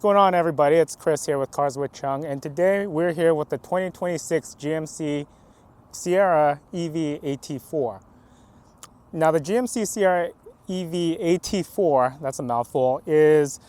What's going on, everybody? It's Chris here with Cars with Chung, and today we're here with the 2026 GMC Sierra EV AT4. Now, the GMC Sierra EV AT4, that's a mouthful, is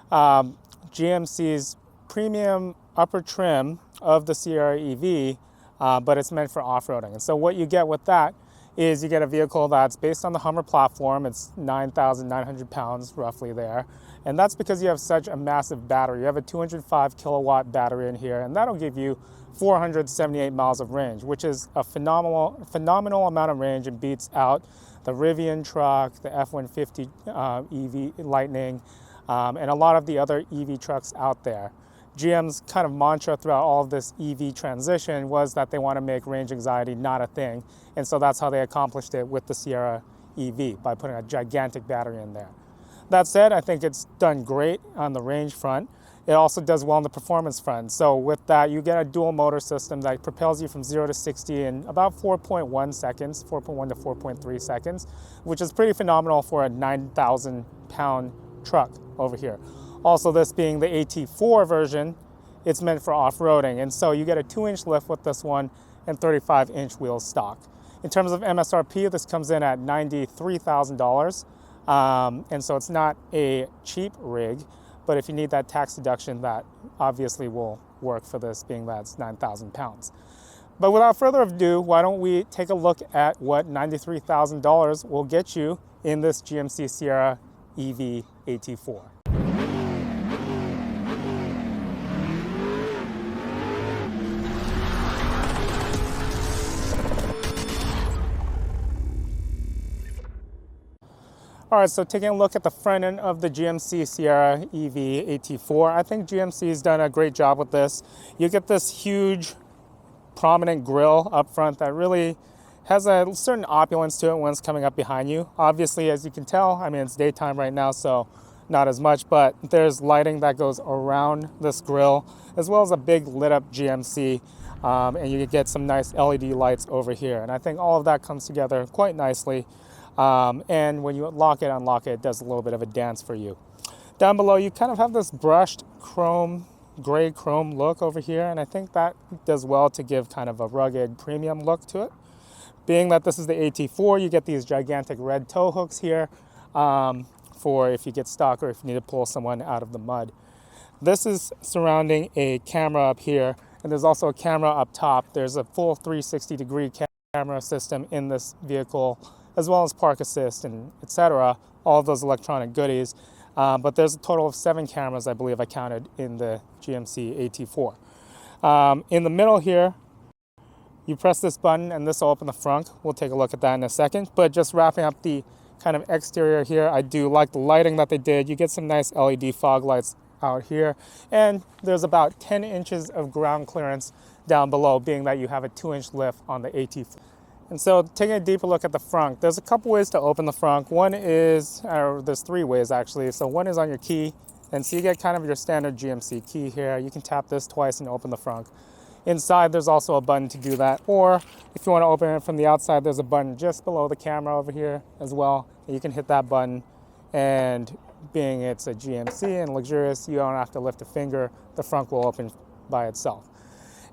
GMC's premium upper trim of the Sierra EV, but it's meant for off-roading. And so what you get with that is you get a vehicle that's based on the Hummer platform. It's 9,900 pounds roughly there. And that's because you have such a massive battery. You have a 205 kilowatt battery in here, and that'll give you 478 miles of range, which is a phenomenal amount of range and beats out the Rivian truck, the F-150 EV Lightning, and a lot of the other EV trucks out there. GM's kind of mantra throughout all of this EV transition was that they want to make range anxiety not a thing. And so that's how they accomplished it with the Sierra EV, by putting a gigantic battery in there. That said, I think it's done great on the range front. It also does well on the performance front. So with that, you get a dual motor system that propels you from 0 to 60 in about 4.1 seconds, 4.1 to 4.3 seconds, which is pretty phenomenal for a 9,000 pound truck over here. Also, this being the AT4 version, it's meant for off-roading. And so you get a 2-inch lift with this one and 35-inch wheels stock. In terms of MSRP, this comes in at $93,000. And so it's not a cheap rig, but if you need that tax deduction, that obviously will work for this, being that it's 9,000 pounds. But without further ado, why don't we take a look at what $93,000 will get you in this GMC Sierra EV AT4. All right, so taking a look at the front end of the GMC Sierra EV AT4, I think GMC's done a great job with this. You get this huge, prominent grille up front that really has a certain opulence to it when it's coming up behind you. Obviously, as you can tell, I mean, it's daytime right now, so not as much, but there's lighting that goes around this grille, as well as a big lit up GMC, and you get some nice LED lights over here. And I think all of that comes together quite nicely. And when you lock it, unlock it, it does a little bit of a dance for you. Down below, you kind of have this brushed chrome, gray chrome look over here, and I think that does well to give kind of a rugged premium look to it. Being that this is the AT4, you get these gigantic red tow hooks here for if you get stuck or if you need to pull someone out of the mud. This is surrounding a camera up here, and there's also a camera up top. There's a full 360-degree camera system in this vehicle, as well as park assist and etc., all of those electronic goodies. But there's a total of 7 cameras, I believe I counted, in the GMC AT4. In the middle here, you press this button and this will open the frunk. We'll take a look at that in a second. But just wrapping up the kind of exterior here, I do like the lighting that they did. You get some nice LED fog lights out here. And there's about 10 inches of ground clearance down below, being that you have a 2-inch lift on the AT4. And so taking a deeper look at the frunk, there's a couple ways to open the frunk. One is, or there's 3 ways actually. So one is on your key, and so you get kind of your standard GMC key here. You can tap this twice and open the frunk. Inside, there's also a button to do that. Or if you want to open it from the outside, there's a button just below the camera over here as well. And you can hit that button, and being it's a GMC and luxurious, you don't have to lift a finger. The frunk will open by itself.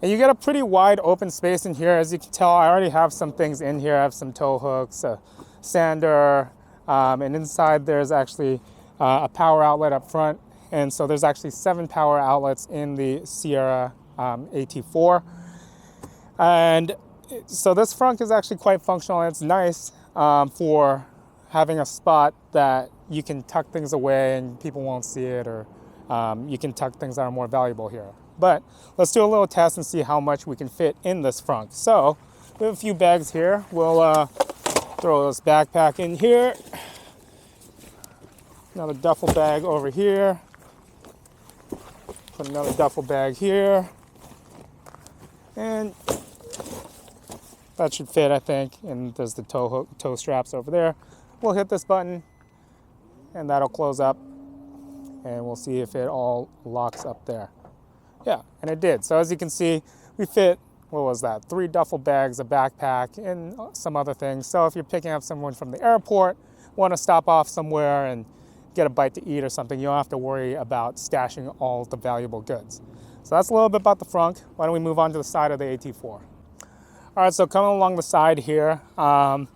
And you get a pretty wide open space in here. As you can tell, I already have some things in here. I have some tow hooks, a sander, and inside there's actually a power outlet up front. And so there's actually 7 power outlets in the Sierra AT4. And so this frunk is actually quite functional, and it's nice for having a spot that you can tuck things away and people won't see it, or you can tuck things that are more valuable here. But let's do a little test and see how much we can fit in this frunk. So we have a few bags here. We'll throw this backpack in here. Another duffel bag over here. Put another duffel bag here. And that should fit, I think. And there's the tow straps over there. We'll hit this button and that'll close up. And we'll see if it all locks up there. Yeah, and it did. So as you can see, we fit, what was that, 3 duffel bags, a backpack, and some other things. So if you're picking up someone from the airport, want to stop off somewhere and get a bite to eat or something, you don't have to worry about stashing all the valuable goods. So that's a little bit about the Frunk. Why don't we move on to the side of the AT4? All right, so coming along the side here, a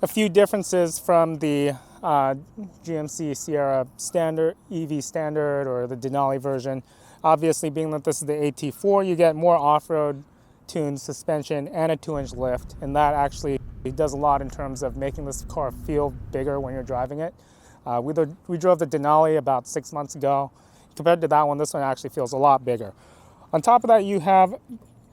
few differences from the GMC Sierra standard, EV standard, or the Denali version. Obviously, being that this is the AT4, you get more off-road tuned suspension and a 2-inch lift, and that actually does a lot in terms of making this car feel bigger when you're driving it. We drove the Denali about 6 months ago. Compared to that one, this one actually feels a lot bigger. On top of that, you have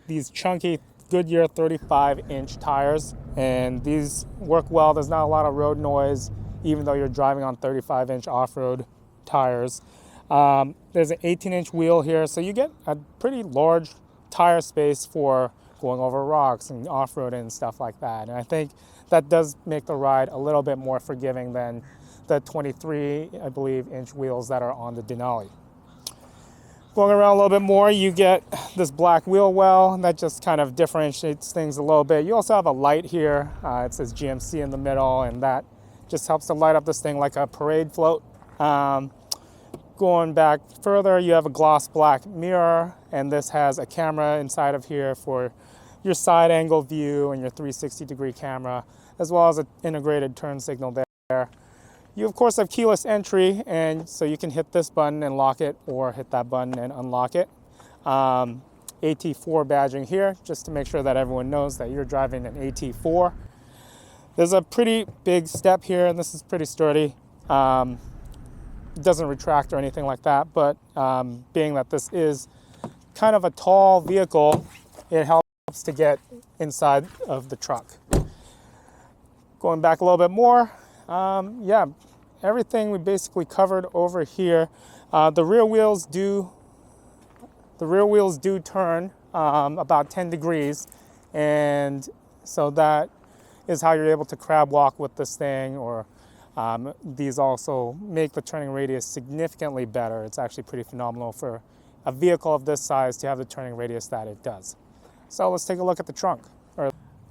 these chunky Goodyear 35-inch tires, and these work well. There's not a lot of road noise, even though you're driving on 35-inch off-road tires. There's an 18-inch wheel here, so you get a pretty large tire space for going over rocks and off-road and stuff like that. And I think that does make the ride a little bit more forgiving than the 23, I believe, inch wheels that are on the Denali. Going around a little bit more, you get this black wheel well, and that just kind of differentiates things a little bit. You also have a light here. It says GMC in the middle, and that just helps to light up this thing like a parade float. Going back further, you have a gloss black mirror, and this has a camera inside of here for your side angle view and your 360-degree camera, as well as an integrated turn signal there. You, of course, have keyless entry, and so you can hit this button and lock it, or hit that button and unlock it. AT4 badging here, just to make sure that everyone knows that you're driving an AT4. There's a pretty big step here, and this is pretty sturdy. It doesn't retract or anything like that, but being that this is kind of a tall vehicle, it helps to get inside of the truck. Going back a little bit more, yeah, everything we basically covered over here. The rear wheels do turn about 10 degrees, and so that is how you're able to crab walk with this thing, or these also make the turning radius significantly better. It's actually pretty phenomenal for a vehicle of this size to have the turning radius that it does. So let's take a look at the trunk.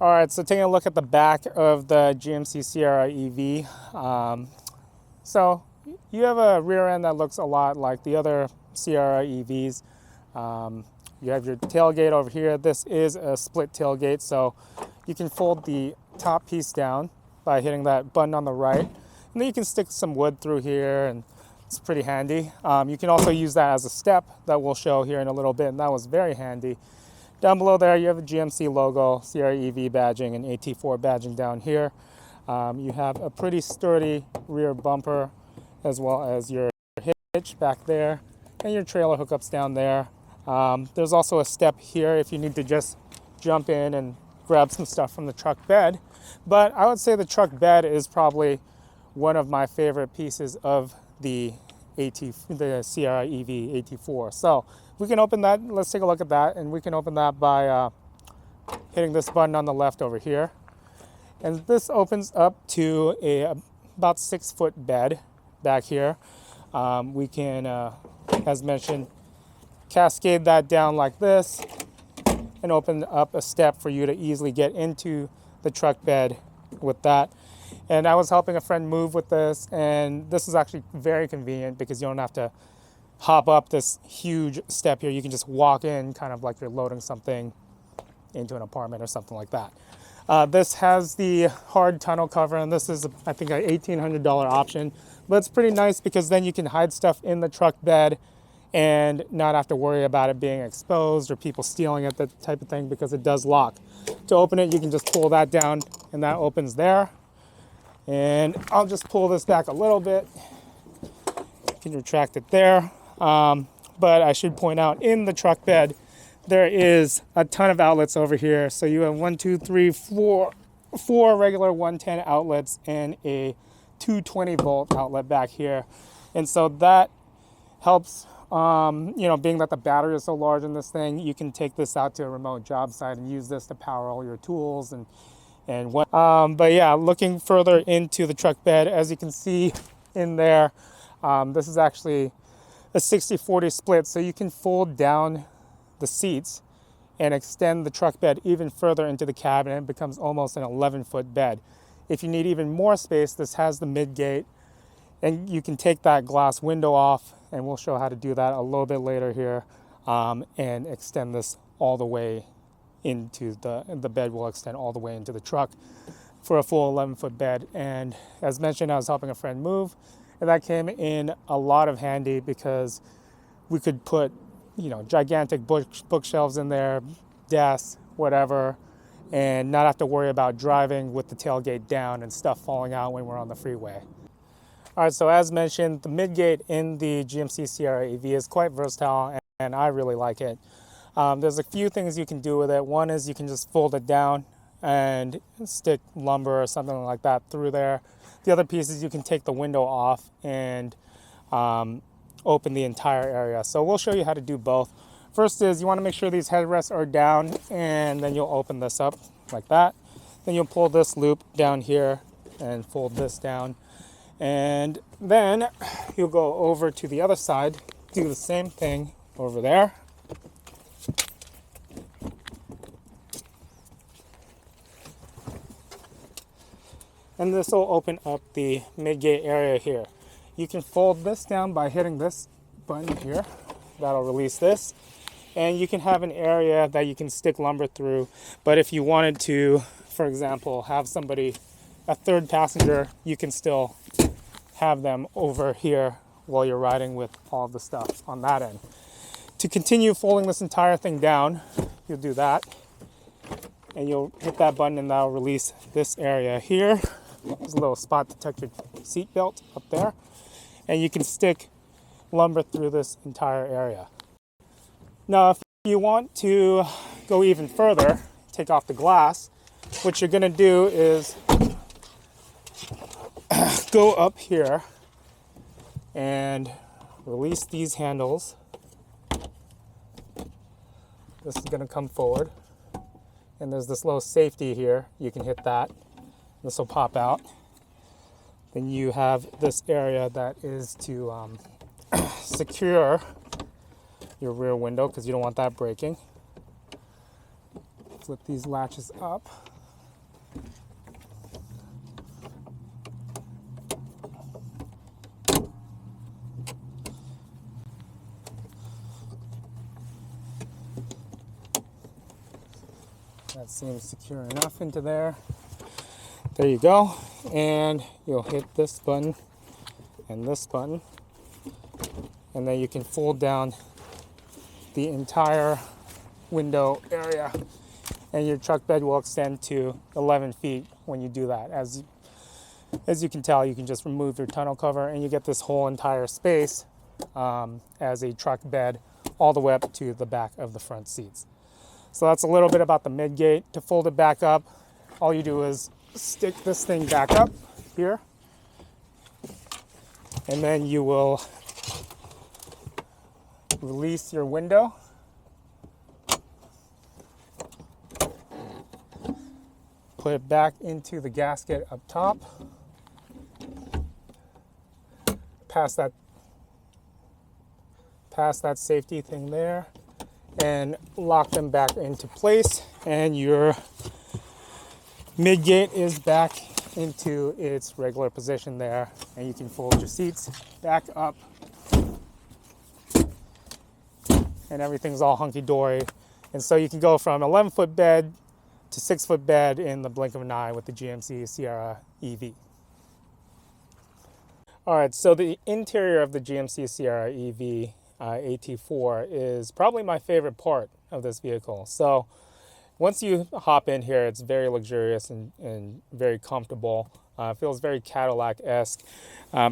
All right, so taking a look at the back of the GMC Sierra EV. So you have a rear end that looks a lot like the other Sierra EVs. You have your tailgate over here. This is a split tailgate, so you can fold the top piece down by hitting that button on the right. And then you can stick some wood through here, and it's pretty handy. You can also use that as a step that we'll show here in a little bit, and that was very handy. Down below there, you have a GMC logo, Sierra EV badging, and AT4 badging down here. You have a pretty sturdy rear bumper, as well as your hitch back there, and your trailer hookups down there. There's also a step here if you need to just jump in and grab some stuff from the truck bed. But I would say the truck bed is probably one of my favorite pieces of the Sierra EV AT4. So we can open that. Let's take a look at that, and we can open that by hitting this button on the left over here. And this opens up to a about 6-foot bed back here. We can, as mentioned, cascade that down like this and open up a step for you to easily get into the truck bed with that. And I was helping a friend move with this, and this is actually very convenient because you don't have to hop up this huge step here. You can just walk in kind of like you're loading something into an apartment or something like that. This has the hard tonneau cover, and this is, I think, an $1,800 option. But it's pretty nice because then you can hide stuff in the truck bed and not have to worry about it being exposed or people stealing it, that type of thing, because it does lock. To open it, you can just pull that down, and that opens there. And I'll just pull this back a little bit. You can retract it there. But I should point out, in the truck bed, there is a ton of outlets over here. So you have 4 regular 110 outlets and a 220 volt outlet back here. And so that helps, being that the battery is so large in this thing, you can take this out to a remote job site and use this to power all your tools and what. But yeah, looking further into the truck bed, as you can see in there, this is actually a 60-40 split, so you can fold down the seats and extend the truck bed even further into the cabin, and it becomes almost an 11-foot bed. If you need even more space, this has the MidGate, And you can take that glass window off, and we'll show how to do that a little bit later here, and extend this all the way into the bed will extend all the way into the truck for a full 11-foot bed. And as mentioned, I was helping a friend move, and that came in a lot of handy because we could put, gigantic bookshelves in there, desks, whatever, and not have to worry about driving with the tailgate down and stuff falling out when we're on the freeway. All right, so as mentioned, the midgate in the GMC Sierra EV is quite versatile, and I really like it. There's a few things you can do with it. One is you can just fold it down and stick lumber or something like that through there. The other piece is you can take the window off and open the entire area. So we'll show you how to do both. First is you want to make sure these headrests are down, and then you'll open this up like that. Then you'll pull this loop down here and fold this down. And then you'll go over to the other side, do the same thing over there. And this will open up the midgate area here. You can fold this down by hitting this button here. That'll release this. And you can have an area that you can stick lumber through. But if you wanted to, for example, have somebody, a third passenger, you can still have them over here while you're riding with all of the stuff on that end. To continue folding this entire thing down, you'll do that. And you'll hit that button, and that'll release this area here. There's a little spot to tuck your seat belt up there. And you can stick lumber through this entire area. Now, if you want to go even further, take off the glass, what you're going to do is go up here and release these handles. This is going to come forward. And there's this little safety here. You can hit that. This will pop out. Then you have this area that is to secure your rear window because you don't want that breaking. Flip these latches up. That seems secure enough into there. There you go. And you'll hit this button and this button. And then you can fold down the entire window area. And your truck bed will extend to 11 feet when you do that. As you can tell, you can just remove your tonneau cover and you get this whole entire space as a truck bed all the way up to the back of the front seats. So that's a little bit about the midgate. To fold it back up, all you do is stick this thing back up here, and then you will release your window. Put it back into the gasket up top. Past that safety thing there, and lock them back into place, and your midgate is back into its regular position there, and you can fold your seats back up, and everything's all hunky-dory. And so you can go from 11-foot bed to 6-foot bed in the blink of an eye with the GMC Sierra EV. All right, so the interior of the GMC Sierra EV AT4 is probably my favorite part of this vehicle. So once you hop in here, it's very luxurious and very comfortable. Feels very Cadillac-esque.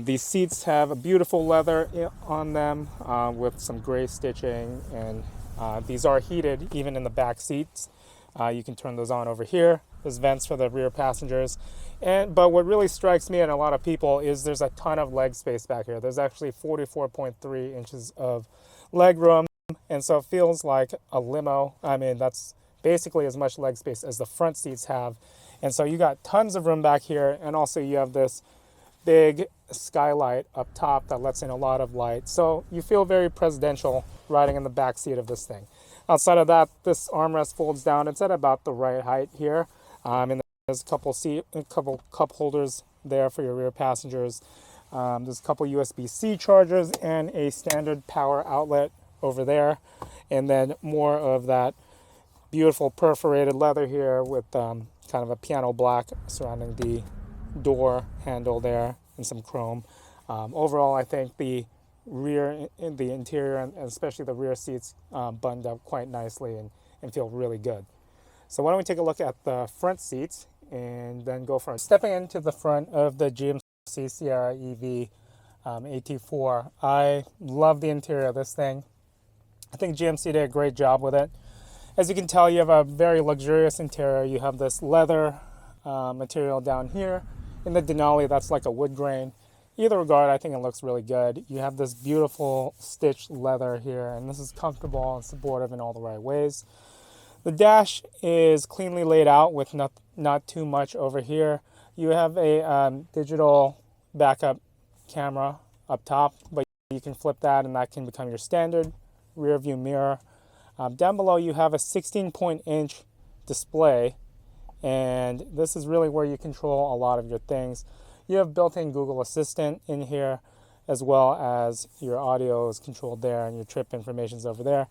These seats have a beautiful leather on them with some gray stitching, and these are heated even in the back seats. You can turn those on over here. There's vents for the rear passengers. But what really strikes me and a lot of people is there's a ton of leg space back here. There's actually 44.3 inches of leg room, and so it feels like a limo. I mean, that's basically as much leg space as the front seats have. And so you got tons of room back here, and also you have this big skylight up top that lets in a lot of light. So you feel very presidential riding in the back seat of this thing. Outside of that, this armrest folds down. It's at about the right height here. And there's a couple cup holders there for your rear passengers. There's a couple USB-C chargers and a standard power outlet over there. And then more of that beautiful perforated leather here with kind of a piano black surrounding the door handle there and some chrome. Overall, I think the interior, and especially the rear seats buttoned up quite nicely and feel really good. So why don't we take a look at the front seats and then go for it. Stepping into the front of the GMC Sierra EV AT4, I love the interior of this thing. I think GMC did a great job with it. As you can tell, you have a very luxurious interior. You have this leather material down here. In the Denali, that's like a wood grain. Either regard, I think it looks really good. You have this beautiful stitched leather here, and this is comfortable and supportive in all the right ways. The dash is cleanly laid out with not too much over here. You have a digital backup camera up top, but you can flip that and that can become your standard rear view mirror. Down below you have a 16-inch display, and this is really where you control a lot of your things. You have built-in Google Assistant in here, as well as your audio is controlled there and your trip information is over there.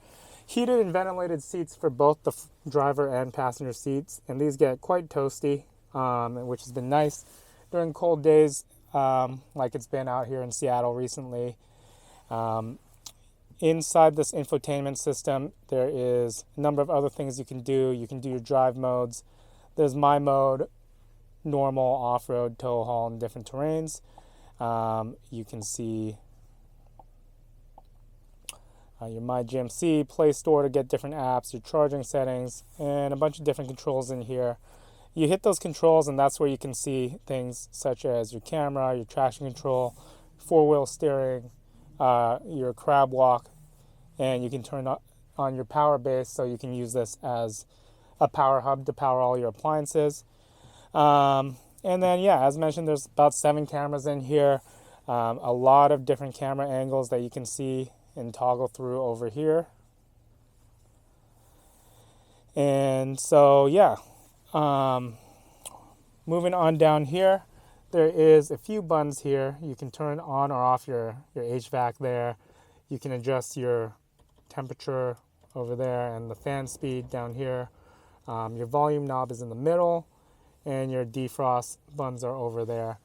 Heated and ventilated seats for both the driver and passenger seats, and these get quite toasty, which has been nice during cold days, like it's been out here in Seattle recently. Inside this infotainment system, there is a number of other things you can do. You can do your drive modes. There's my mode, normal, off-road, tow, haul, and different terrains. You can see your My GMC Play Store to get different apps, your charging settings, and a bunch of different controls in here. You hit those controls, and that's where you can see things such as your camera, your traction control, four-wheel steering, your crab walk, and you can turn on your power base, so you can use this as a power hub to power all your appliances. And then, yeah, as mentioned, there's about 7 cameras in here, a lot of different camera angles that you can see and toggle through over here. And so, yeah, moving on down here, there is a few buttons here. You can turn on or off your HVAC there. You can adjust your temperature over there and the fan speed down here. Your volume knob is in the middle, and your defrost buttons are over there.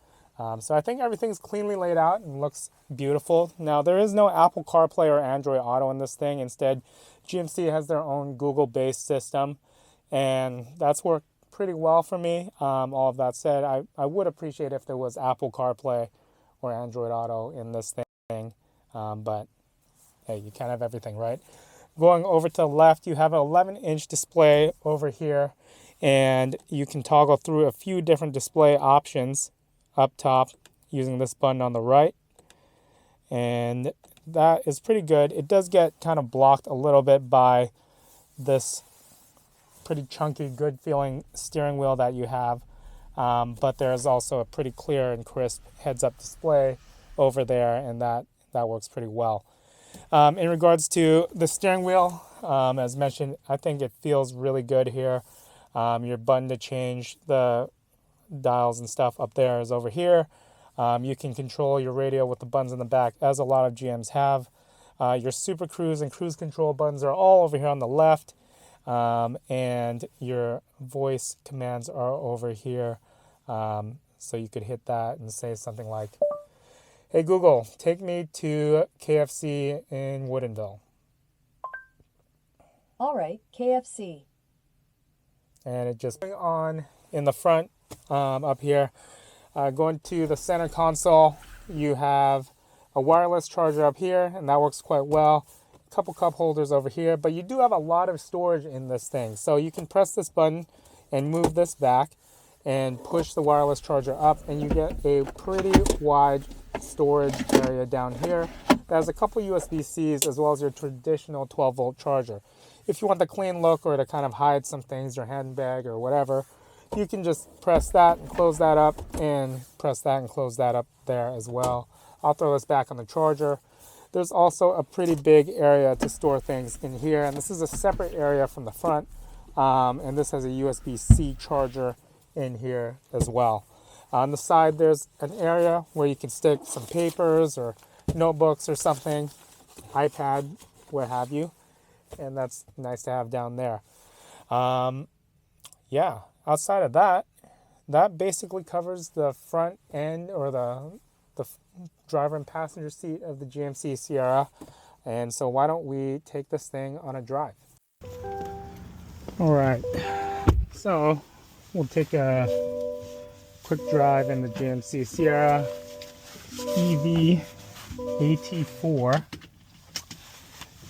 So I think everything's cleanly laid out and looks beautiful. Now, there is no Apple CarPlay or Android Auto in this thing. Instead, GMC has their own Google-based system, and that's worked pretty well for me. All of that said, I would appreciate if there was Apple CarPlay or Android Auto in this thing, but hey, you can't have everything, right? Going over to the left, you have an 11-inch display over here, and you can toggle through a few different display options up top using this button on the right, and that is pretty good. It does get kind of blocked a little bit by this pretty chunky, good feeling steering wheel that you have, but there's also a pretty clear and crisp heads-up display over there, and that works pretty well. In regards to the steering wheel, as mentioned, I think it feels really good here. Your button to change the dials and stuff up there is over here. You can control your radio with the buttons in the back, as a lot of GMs have. Your Super Cruise and Cruise Control buttons are all over here on the left, and your voice commands are over here. So you could hit that and say something like, "Hey Google, take me to KFC in Woodinville." All right, KFC. And it just on in the front up here. Going to the center console, you have a wireless charger up here, and that works quite well. A couple cup holders over here, but you do have a lot of storage in this thing. So you can press this button and move this back and push the wireless charger up, and you get a pretty wide storage area down here. That has a couple USB-Cs as well as your traditional 12-volt charger. If you want the clean look or to kind of hide some things, your handbag or whatever, you can just press that and close that up, and press that and close that up there as well. I'll throw this back on the charger. There's also a pretty big area to store things in here, and this is a separate area from the front, and this has a USB-C charger in here as well. On the side, there's an area where you can stick some papers or notebooks or something, iPad, what have you. And that's nice to have down there. Yeah, outside of that, that basically covers the front end or the driver and passenger seat of the GMC Sierra. And so why don't we take this thing on a drive? All right, so we'll take a quick drive in the GMC Sierra EV AT4.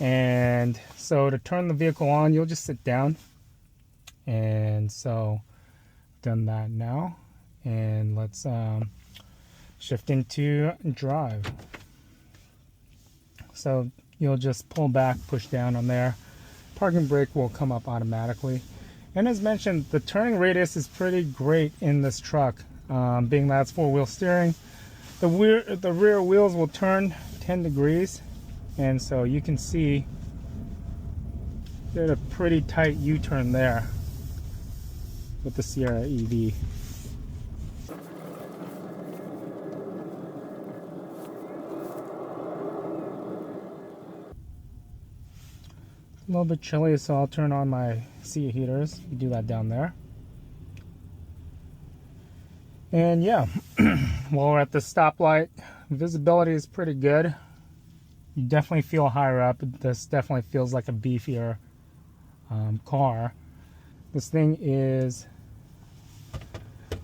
And so to turn the vehicle on, you'll just sit down. And so done that now. And let's shift into drive. So you'll just pull back, push down on there. Parking brake will come up automatically. And as mentioned, the turning radius is pretty great in this truck, being that it's four-wheel steering. The rear wheels will turn 10 degrees, and so you can see there's a pretty tight U-turn there with the Sierra EV. A little bit chilly, so I'll turn on my seat heaters. You do that down there. And yeah, while we're at the stoplight, visibility is pretty good. You definitely feel higher up. This definitely feels like a beefier car. This thing is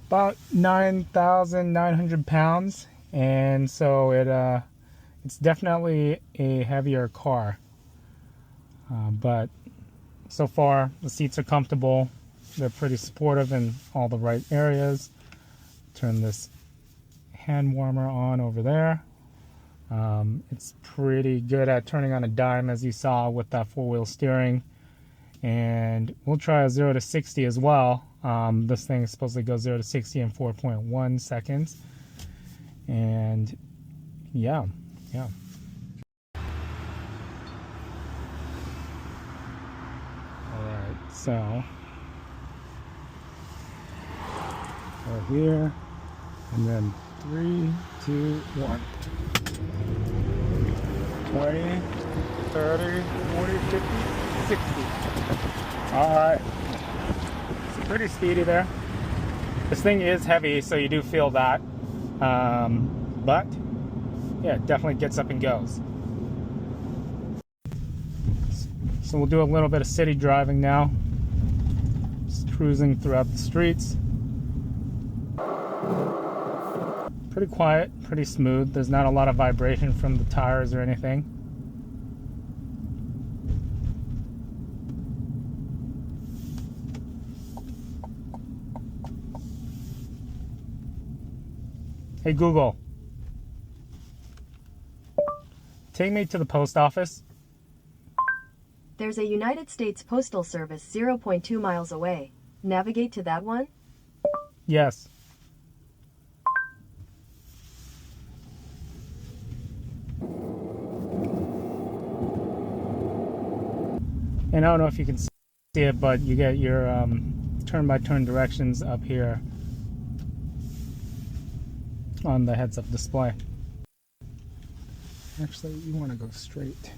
about 9,900 pounds, and so it's definitely a heavier car. But so far the seats are comfortable. They're pretty supportive in all the right areas. Turn this hand warmer on over there. It's pretty good at turning on a dime, as you saw with that four-wheel steering. And we'll try a 0 to 60 as well. This thing is supposed to go 0 to 60 in 4.1 seconds. And yeah. So we're here, and then 3, 2, 1. 20, 30, 40, 50, 60. All right. It's pretty speedy there. This thing is heavy, so you do feel that. But yeah, it definitely gets up and goes. So we'll do a little bit of city driving now. Just cruising throughout the streets. Pretty quiet, pretty smooth. There's not a lot of vibration from the tires or anything. Hey Google, take me to the post office. There's a United States Postal Service 0.2 miles away. Navigate to that one? Yes. And I don't know if you can see it, but you get your turn-by-turn directions up here on the heads-up display. Actually, you want to go straight.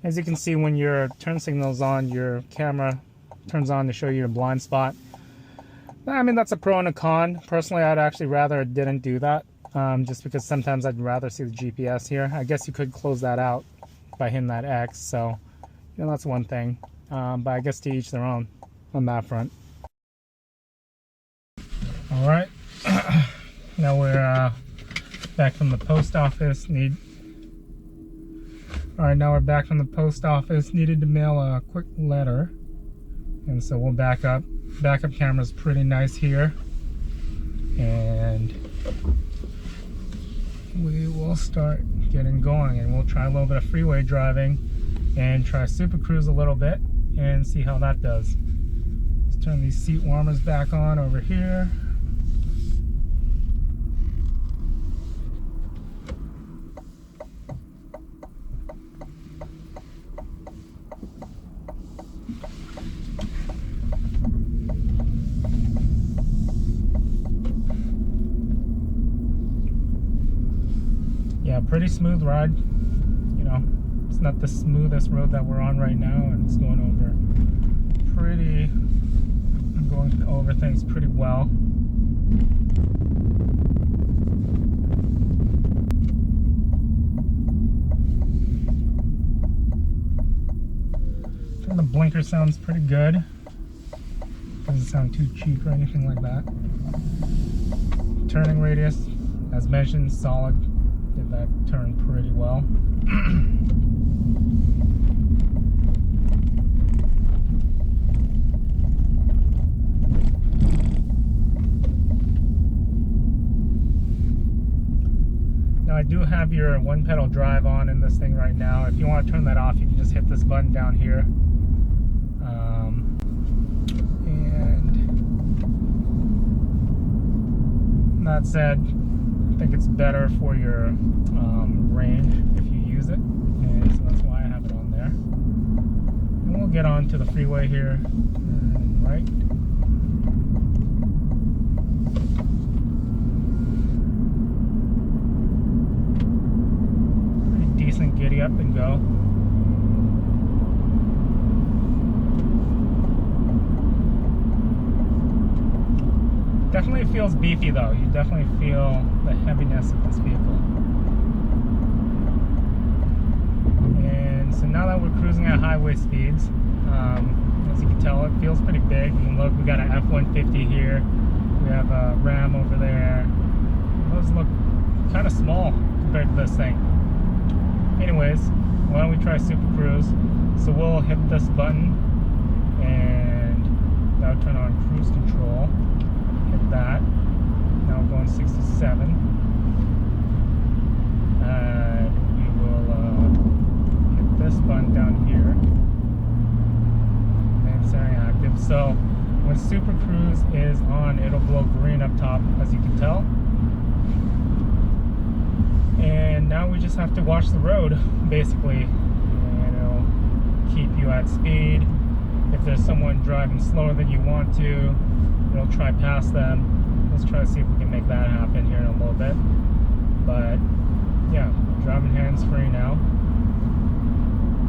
As you can see, when your turn signal's on, your camera turns on to show you your blind spot. I mean, that's a pro and a con. Personally, I'd actually rather it didn't do that, just because sometimes I'd rather see the GPS here. I guess you could close that out by hitting that X, so you know, that's one thing. But I guess to each their own on that front. All right, now we're back from the post office. Now we're back from the post office. Needed to mail a quick letter, and so we'll back up. Backup camera's pretty nice here, and we will start getting going, and we'll try a little bit of freeway driving and try Super Cruise a little bit and see how that does. Let's turn these seat warmers back on over here. pretty smooth ride. You know, it's not the smoothest road that we're on right now, and it's going over things pretty well. And the blinker sounds pretty good. Doesn't sound too cheap or anything like that. Turning radius, as mentioned, solid. Did that turn pretty well. Now I do have your one pedal drive on in this thing right now. If you want to turn that off, you can just hit this button down here. And that said, I think it's better for your range if you use it, and so that's why I have it on there. And we'll get on to the freeway here, and right. Pretty decent giddy up and go. Definitely feels beefy though. You definitely feel the heaviness of this vehicle. And so now that we're cruising at highway speeds, as you can tell, it feels pretty big. You can look, we got an F-150 here. We have a Ram over there. Those look kind of small compared to this thing. Anyways, why don't we try Super Cruise? So we'll hit this button and that'll turn on cruise control. Hit that. Now we're going 67. And we will hit this button down here. And setting active. So when Super Cruise is on, it'll glow green up top, as you can tell. And now we just have to watch the road, basically. And it'll keep you at speed. If there's someone driving slower than you want to, we'll try past them. Let's try to see if we can make that happen here in a little bit. But yeah, driving hands free now.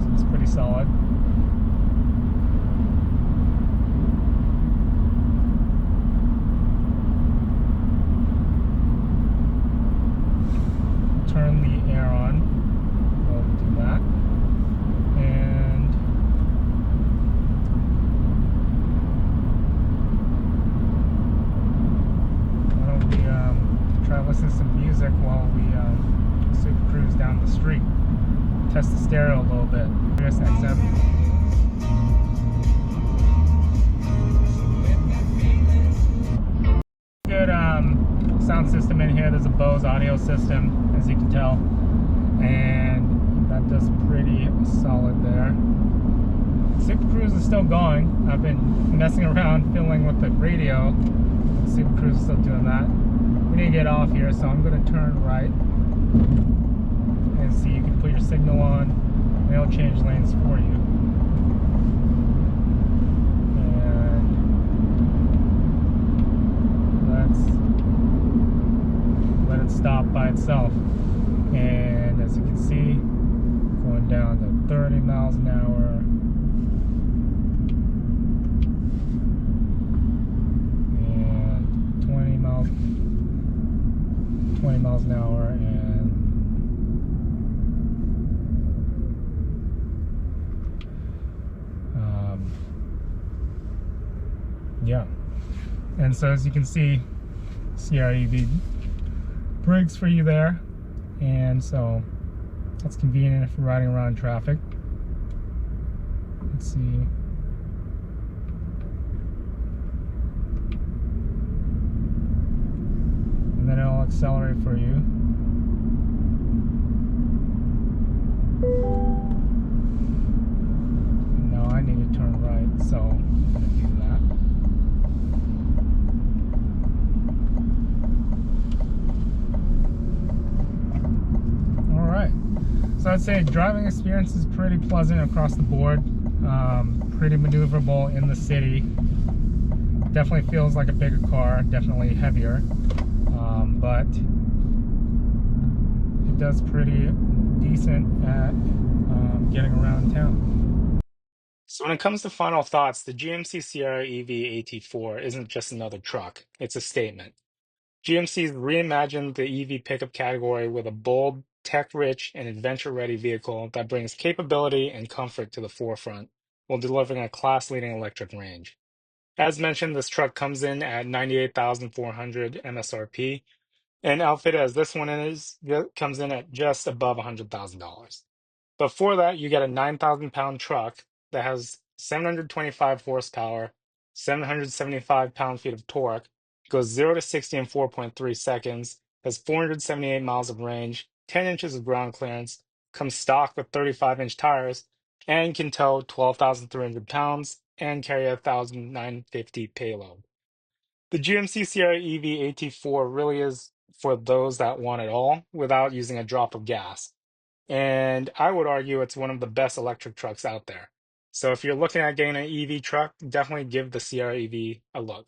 So it's pretty solid. Turn the air on. We'll do that. And try to listen to some music while we super cruise down the street. Test the stereo a little bit. Sirius XM. Good sound system in here. There's a Bose audio system, as you can tell, and that does pretty solid there. Super Cruise is still going. I've been messing around fiddling with the radio. Super Cruise is still doing that. We need to get off here, so I'm going to turn right and see. You can put your signal on and it'll change lanes for you. And let's let it stop by itself. And as you can see, going down to 30 miles an hour. And 20 miles an hour, and yeah. And so as you can see, Sierra EV brakes for you there, and so that's convenient if you're riding around traffic. Let's see. And then it'll accelerate for you. And now I need to turn right, so I'm going to do that. Alright, so I'd say driving experience is pretty pleasant across the board. Pretty maneuverable in the city. Definitely feels like a bigger car, definitely heavier. But it does pretty decent at getting around town. So when it comes to final thoughts, the GMC Sierra EV AT4 isn't just another truck, it's a statement. GMC's reimagined the EV pickup category with a bold, tech-rich, and adventure-ready vehicle that brings capability and comfort to the forefront while delivering a class-leading electric range. As mentioned, this truck comes in at 98,400 MSRP, and outfitted as this one is, comes in at just above $100,000. Before that, you get a 9,000 pound truck that has 725 horsepower, 775 pound-feet of torque, goes 0 to 60 in 4.3 seconds, has 478 miles of range, 10 inches of ground clearance, comes stock with 35-inch tires, and can tow 12,300 pounds and carry a 1,950 payload. The GMC Sierra EV AT4 really is for those that want it all without using a drop of gas. And I would argue it's one of the best electric trucks out there. So if you're looking at getting an EV truck, definitely give the Sierra EV a look.